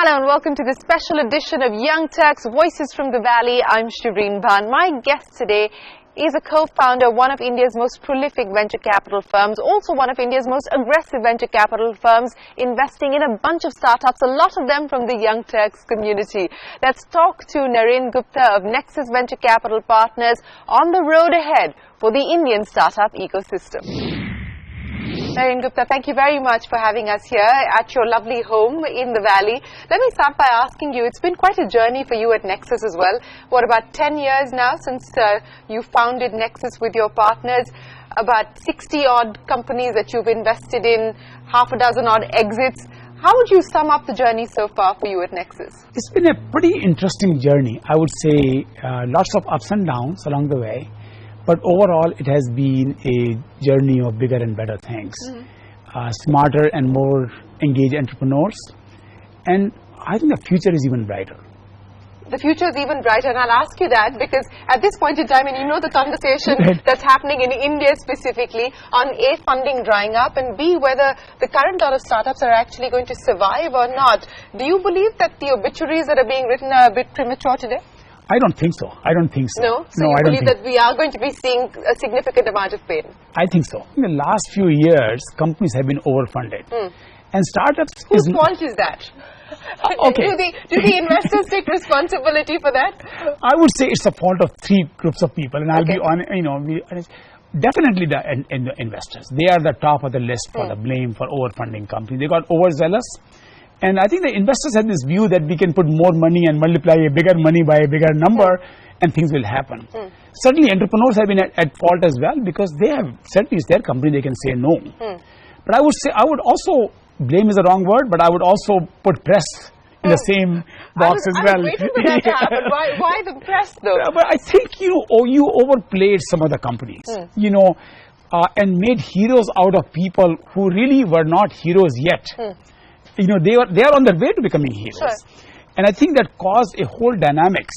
Hello and welcome to this special edition of Young Turks, Voices from the Valley. I'm Shereen, Bhan. My guest today is a co-founder of one of India's most prolific venture capital firms, also one of India's most aggressive venture capital firms, investing in a bunch of startups, a lot of them from the Young Turks community. Let's talk to Naren Gupta of Nexus Venture Capital Partners on the road ahead for the Indian startup ecosystem. Naren Gupta, thank you very much for having us here at your lovely home in the Valley. Let me start by asking you, it's been quite a journey for you at Nexus as well. What, about 10 years now since you founded Nexus with your partners, about 60-odd companies that you've invested in, half a dozen odd exits. How would you sum up the journey so far for you at Nexus? It's been a pretty interesting journey. I would say lots of ups and downs along the way. But overall, it has been a journey of bigger and better things, smarter and more engaged entrepreneurs. And I think the future is even brighter. The future is even brighter, and I'll ask you that because at this point in time, and you know the conversation that's happening in India specifically on A, funding drying up, and B, whether the current lot of startups are actually going to survive or not. Do you believe that the obituaries that are being written are a bit premature today? I don't think so. I don't think so. No? So you believe that we are going to be seeing a significant amount of pain? I think so. In the last few years, companies have been overfunded. And startups... Whose fault is that? Okay. Do the investors take responsibility for that? I would say it's the fault of three groups of people. And I'll be honest, definitely the investors. They are the top of the list for the blame for overfunding companies. They got overzealous. And I think the investors had this view that we can put more money and multiply a bigger money by a bigger number and things will happen. Certainly entrepreneurs have been at fault as well because they have, certainly it's their company, they can say no. But I would say, I would also, blame is the wrong word, but I would also put press in the same box as well. I was waiting for that to happen. Why the press though? But I think you overplayed some of the companies, and made heroes out of people who really were not heroes yet. They are on their way to becoming heroes. Sure. And I think that caused a whole dynamics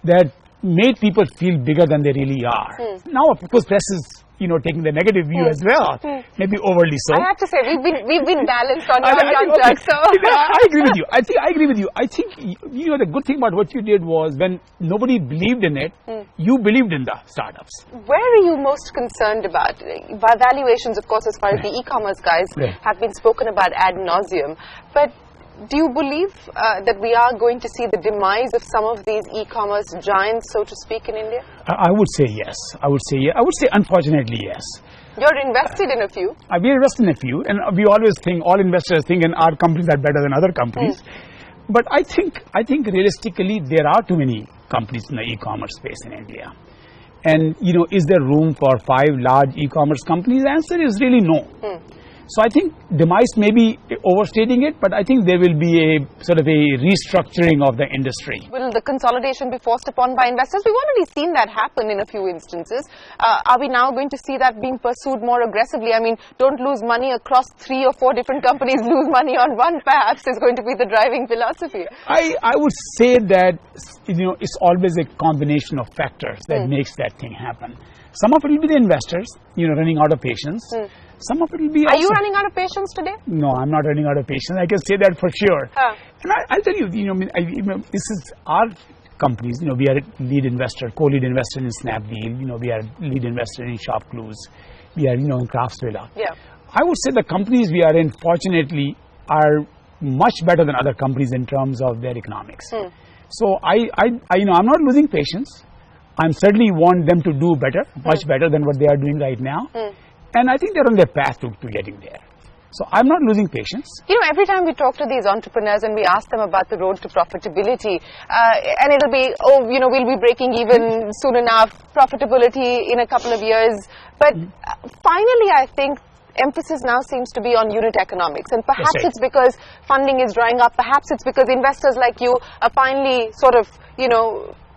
that made people feel bigger than they really are. Now, of course, press is taking the negative view as well, maybe overly so. I have to say, we've been balanced on Young Turks. So. I agree with you. I agree with you. I think the good thing about what you did was when nobody believed in it, you believed in the startups. Where are you most concerned about? Valuations, of course, as far as the e-commerce guys have been spoken about ad nauseum. But do you believe that we are going to see the demise of some of these e-commerce giants, so to speak, in India? I would say yes. I would say unfortunately yes. You're invested in a few. We invested in a few, and we always think, all investors think, and our companies are better than other companies. But I think realistically there are too many companies in the e-commerce space in India. And is there room for 5 large e-commerce companies? The answer is really no. So I think Demise may be overstating it, but I think there will be a sort of a restructuring of the industry. Will the consolidation be forced upon by investors? We've already seen that happen in a few instances. Are we now going to see that being pursued more aggressively? I mean, don't lose money across 3 or 4 different companies, lose money on one perhaps is going to be the driving philosophy. I would say that it's always a combination of factors that makes that thing happen. Some of it will be the investors, running out of patience. Some of it will be. Are you running out of patience today? No, I'm not running out of patience. I can say that for sure. And I'll tell you, this is our companies. We are a lead investor, co-lead investor in Snapdeal. We are lead investor in Shopclues. We are, in Craftsvilla. Yeah. I would say the companies we are in, fortunately, are much better than other companies in terms of their economics. So I'm not losing patience. I certainly want them to do better, much better than what they are doing right now. And I think they're on their path to getting there. So I'm not losing patience. Every time we talk to these entrepreneurs and we ask them about the road to profitability, and it'll be, we'll be breaking even soon enough, profitability in a couple of years. But finally, I think emphasis now seems to be on unit economics. And perhaps it's because funding is drying up. Perhaps it's because investors like you are finally sort of,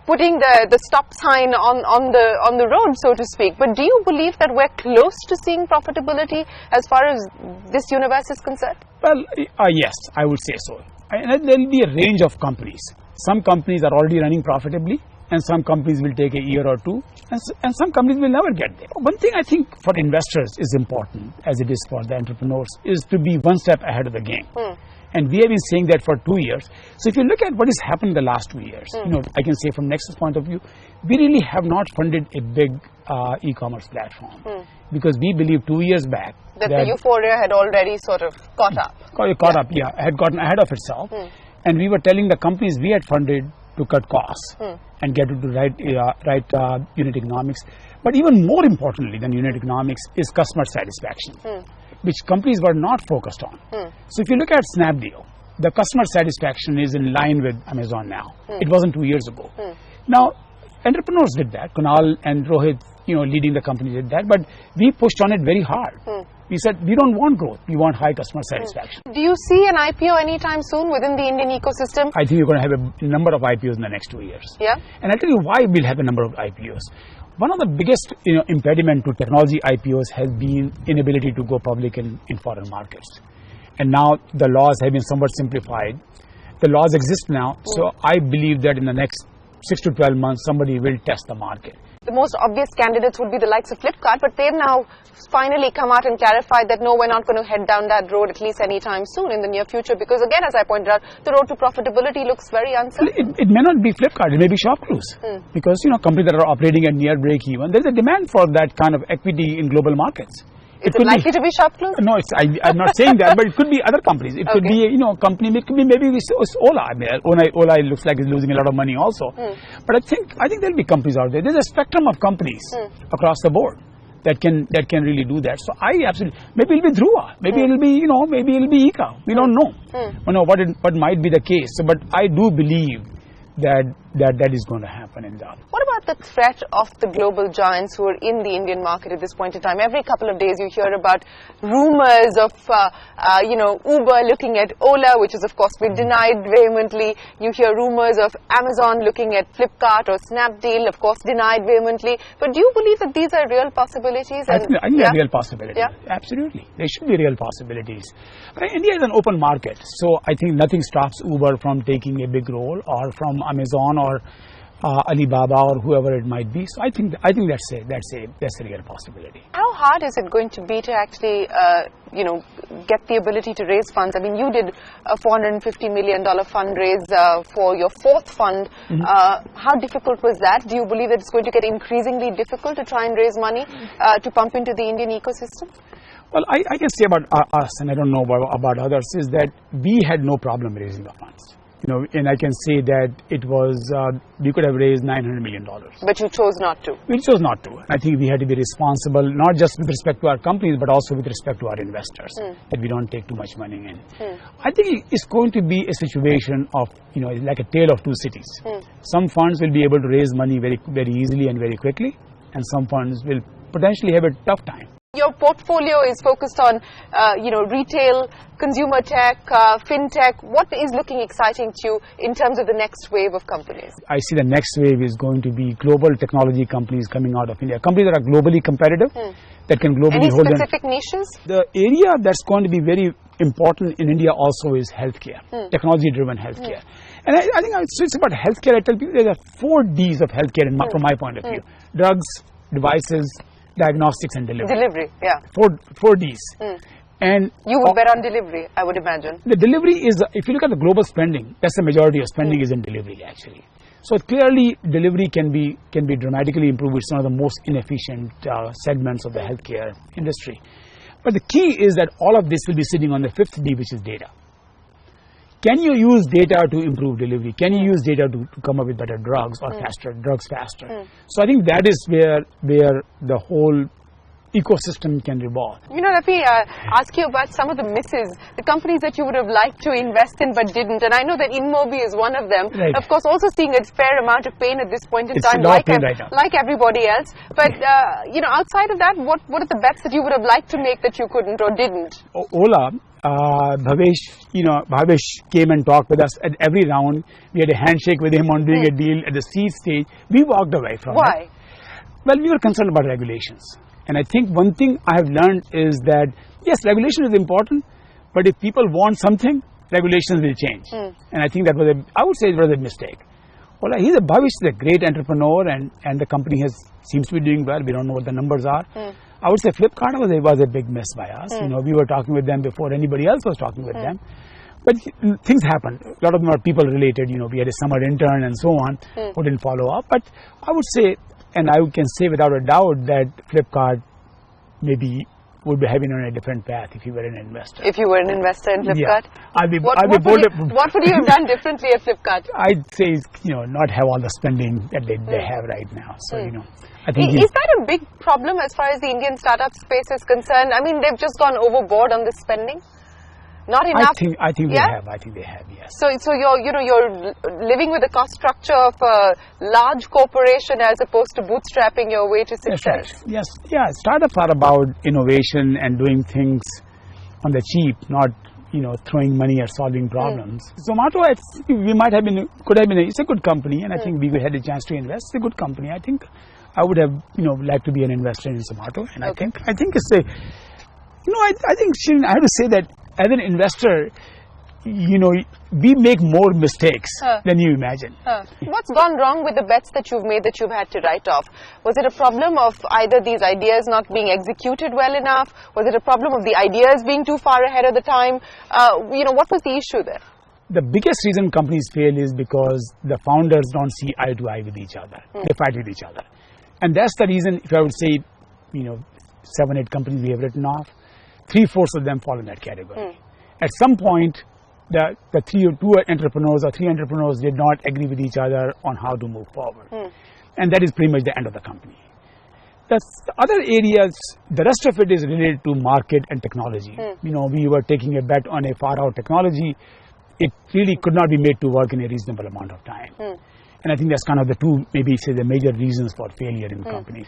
putting the stop sign on the road, so to speak. But do you believe that we're close to seeing profitability as far as this universe is concerned? Well, yes, I would say so. And there will be a range of companies. Some companies are already running profitably, and some companies will take a year or two, and some companies will never get there. One thing I think for investors is important, as it is for the entrepreneurs, is to be one step ahead of the game. And we have been saying that for 2 years. So if you look at what has happened in the last 2 years, I can say from Nexus point of view, we really have not funded a big e-commerce platform because we believe 2 years back that the euphoria had already sort of caught up. Had gotten ahead of itself. And we were telling the companies we had funded to cut costs and get into right unit economics. But even more importantly than unit economics is customer satisfaction, which companies were not focused on. So if you look at Snapdeal, the customer satisfaction is in line with Amazon now. It wasn't 2 years ago. Now, entrepreneurs did that. Kunal and Rohit, leading the company did that. But we pushed on it very hard. We said, we don't want growth. We want high customer satisfaction. Do you see an IPO anytime soon within the Indian ecosystem? I think you're going to have a number of IPOs in the next 2 years. Yeah. And I'll tell you why we'll have a number of IPOs. One of the biggest impediment to technology IPOs has been inability to go public in foreign markets. And now the laws have been somewhat simplified. The laws exist now. So I believe that in the next 6 to 12 months, somebody will test the market. The most obvious candidates would be the likes of Flipkart, but they've now finally come out and clarified that no, we're not going to head down that road at least anytime soon in the near future because again, as I pointed out, the road to profitability looks very uncertain. It may not be Flipkart, it may be Shopclues because companies that are operating at near break even, there's a demand for that kind of equity in global markets. Is it likely to be Shopclues? No, I'm not saying that, but it could be other companies. It could be a company. It could be maybe it's Ola. I mean, Ola looks like it's losing a lot of money also. But I think there'll be companies out there. There's a spectrum of companies across the board that can really do that. So I absolutely maybe it'll be Dhruva, maybe it'll be maybe it'll be Eka. We don't know. What might be the case. So, but I do believe that is going to happen in that. What about the threat of the global giants who are in the Indian market at this point in time? Every couple of days you hear about rumors of, Uber looking at Ola, which is of course been denied vehemently. You hear rumors of Amazon looking at Flipkart or Snapdeal, of course denied vehemently. But do you believe that these are real possibilities? I think they're real possibilities. Yeah? Absolutely. They should be real possibilities. But India is an open market, so I think nothing stops Uber from taking a big role or from Amazon or Alibaba or whoever it might be. So I think that's a real possibility. How hard is it going to be to actually get the ability to raise funds? I mean, you did a $450 million fundraise for your fourth fund. How difficult was that? Do you believe that it's going to get increasingly difficult to try and raise money to pump into the Indian ecosystem? Well, I can say about us, and I don't know about others, is that we had no problem raising the funds. And I can say that it was, we could have raised $900 million. But you chose not to. We chose not to. I think we had to be responsible, not just with respect to our companies, but also with respect to our investors, that we don't take too much money in. I think it's going to be a situation of, like a tale of two cities. Some funds will be able to raise money very, very easily and very quickly, and some funds will potentially have a tough time. Your portfolio is focused on, retail, consumer tech, fintech. What is looking exciting to you in terms of the next wave of companies? I see the next wave is going to be global technology companies coming out of India. Companies that are globally competitive, that can globally hold. Any specific niches? The area that's going to be very important in India also is healthcare, technology-driven healthcare. And I think it's about healthcare. I tell people there are 4 Ds of healthcare from my point of view: drugs, devices, diagnostics, and delivery. Delivery, yeah. 4 Ds. And you would bet on delivery, I would imagine. The delivery is, if you look at the global spending, that's the majority of spending is in delivery actually. So clearly delivery can be dramatically improved. It's one of the most inefficient segments of the healthcare industry. But the key is that all of this will be sitting on the 5th D, which is data. Can you use data to improve delivery? Can you use data to come up with better drugs or faster? So I think that is where the whole ecosystem can revolve. Let me ask you about some of the misses, the companies that you would have liked to invest in but didn't. And I know that InMobi is one of them. Right. Of course, also seeing a fair amount of pain at this point in it's time, like everybody else. But, outside of that, what are the bets that you would have liked to make that you couldn't or didn't? Ola. Bhavesh came and talked with us at every round. We had a handshake with him on doing a deal at the seed stage. We walked away from it. Why? Well, we were concerned about regulations. And I think one thing I have learned is that, yes, regulation is important, but if people want something, regulations will change. And I think that was I would say it was a mistake. Well, Bhavesh is a great entrepreneur and the company seems to be doing well. We don't know what the numbers are. I would say Flipkart was a big miss by us. We were talking with them before anybody else was talking with them. But things happen. A lot of them are people related. We had a summer intern and so on who didn't follow up. But I would say, and I can say without a doubt, that Flipkart maybe would be having on a different path if you were an investor. If you were an investor in Flipkart? Yeah. What would you have done differently at Flipkart? I'd say, not have all the spending that they have right now. So, I think... Is that a big problem as far as the Indian startup space is concerned? I mean, they've just gone overboard on this spending? Not enough? I think they have. I think they have, yes. So you're living with the cost structure of a large corporation as opposed to bootstrapping your way to success. That's right. Yes. Yeah. Startups are about innovation and doing things on the cheap, not throwing money at solving problems. Zomato, could have been. It's a good company, and I think we had a chance to invest. It's a good company. I think I would have liked to be an investor in Zomato, and I think it's a. I think, Shereen, I have to say that as an investor, we make more mistakes than you imagine. What's gone wrong with the bets that you've made that you've had to write off? Was it a problem of either these ideas not being executed well enough? Was it a problem of the ideas being too far ahead of the time? What was the issue there? The biggest reason companies fail is because the founders don't see eye to eye with each other. They fight with each other. And that's the reason, if I would say, 7-8 companies we have written off, 3/4 of them fall in that category. At some point, the two entrepreneurs or three entrepreneurs did not agree with each other on how to move forward. And that is pretty much the end of the company. The other areas, the rest of it is related to market and technology. We were taking a bet on a far out technology. It really could not be made to work in a reasonable amount of time. And I think that's kind of the two, maybe say the major reasons for failure in companies.